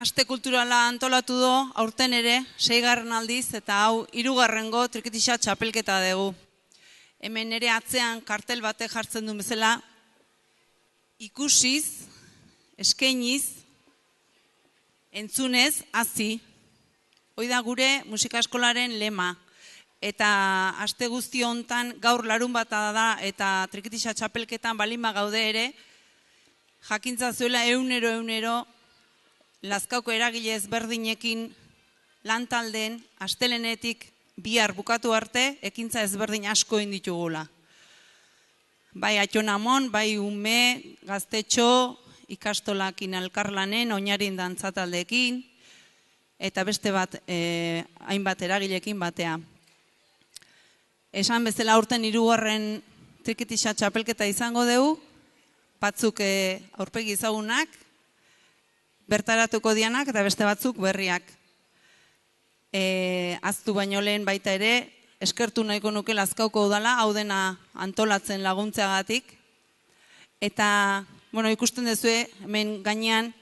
Aste kulturala antolatu do, aurten ere, 6. aldiz, eta hau 3. trikitixa txapelketa dugu. Hemen ere atzean kartel bate jartzen du bezala, ikusiz, eskainiz, entzunez, hazi. Hoi da gure musika eskolaren lema. Eta aste guzti hontan gaur larun bata da eta trikitixa txapelketan balima gaude ere, jakintza zuela eunero Lazkauko eragile ezberdinekin lan taldeen astelenetik bihar bukatu arte ekintza ezberdin asko inditugula. Bai atxonamon, bai ume, gaztetxo, ikastolakin elkarlanen, oinarin dantzataldeekin, eta beste bat hainbat eragilekin batea. Esan bezala aurten 3. trikitixa txapelketa izango dugu, batzuk aurpegi ezagunak, bertaratuko dianak eta beste batzuk berriak. Aztu baino lehen baita ere, eskertu nahiko nuke Lazkauko udala, hau dena antolatzen laguntzeagatik. Eta, ikusten duzue, hemen gainean,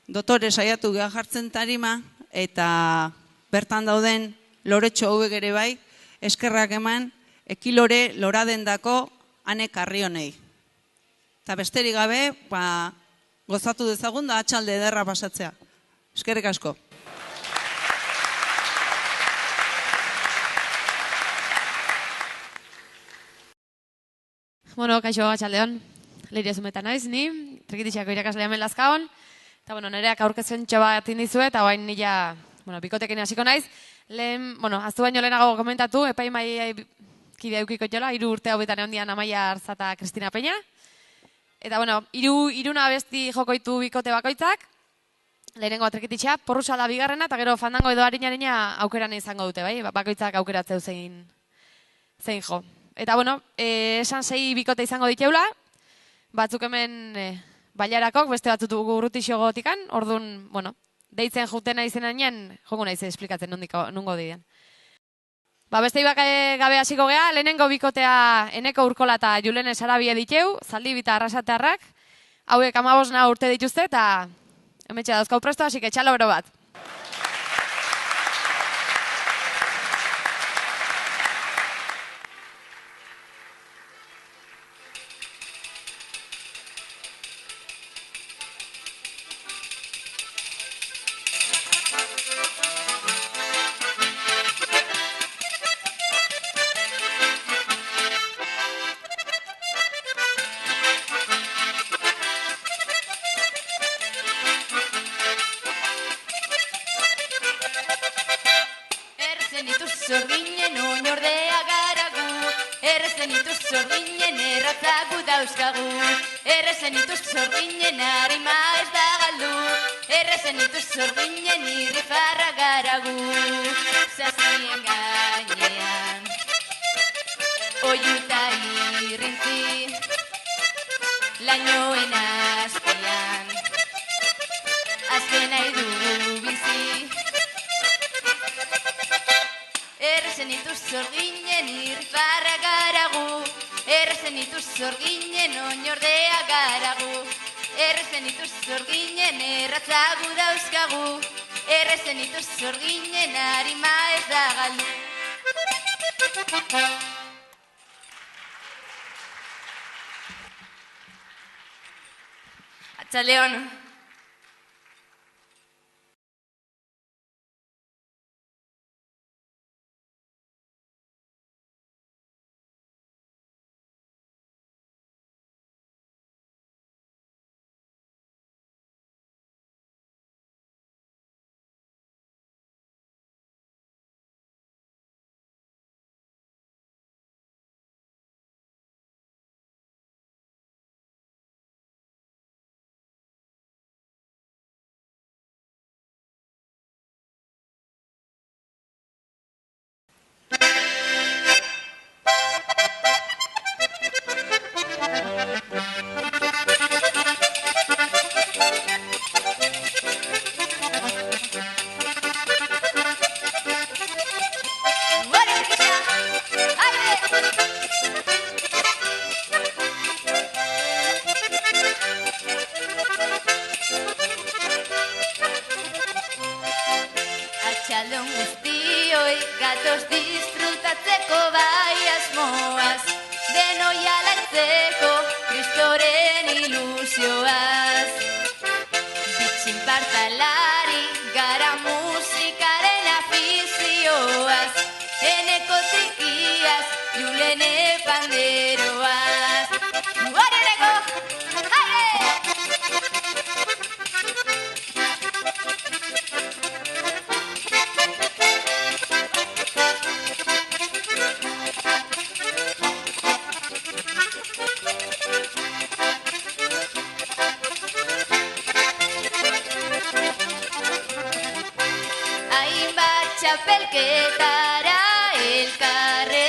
dotore saiatu geha jartzen tarima, eta bertan dauden loretxo hauek ere bai, eskerrak eman, ekilore loradendako ane karrionei. Eta besterik gabe, gozatu dezagun da atxalde ederra pasatzea. Eskerrik asko. Kaixo, atxaldeon. Leiria Zumeta naiz, ni. Trikitixako irakaslea hemen Lazkaon. Eta, nereak aurkezpen txobat indizue, eta oain nila, bikotekin hasiko naiz. Lehen, aztu baino lehenago komentatu, epaimai kide eukiko jola, 3 urte hau betan egon Amaia Arza eta Kristina Peña. Eta, iruna abesti jokoitu bikote bakoitzak, lehenengo trikititxa, porrusa da bigarrena, eta gero fandango edo harina aukeran izango dute, bai? Bakoitzak aukeratzeu zein jo. Eta, esan 6 bikote izango diteula, batzuk hemen bailarakok, beste batzuk urrutixo gotikan, orduan, deitzen jutena izenanean, joko naiz esplikatzen nungo didean. Beste gabe hasiko gea, lehenengo bikotea Eneko Urkola eta Julene Sarabia diteu, Zaldibi eta Arrasatearrak, hauek 15 urte dituzte eta hemetxe dauzkau presto, hasi que txalo bero bat. Zordinen oinordea garagu, errezen ituz zordinen erratzagu dauzkagu. Errezen ituz zordinen harima ez da galdu, errezen ituz zordinen irrifarra garagu. Zazien gainean, oiuta irrintzi, lainoen azpian, azken nahi du bizi. Errezen ituz zorginen irrifarra garagu, errezen ituz zorginen oinordea garagu, errezen ituz zorginen erratzagu dauzkagu, errezen ituz zorginen harima ez da galdu. Atxaldeon. Arratsaldon guztioi gatoz disfrutatzeko bai asmoaz, denoi alaitzeko Kristoren ilusioaz. Bitxinpartalari gara musikaren afizioaz, eneko trikiaz, julene panderoaz. Mugareneko, aire! Hainbat txapelketara elkarre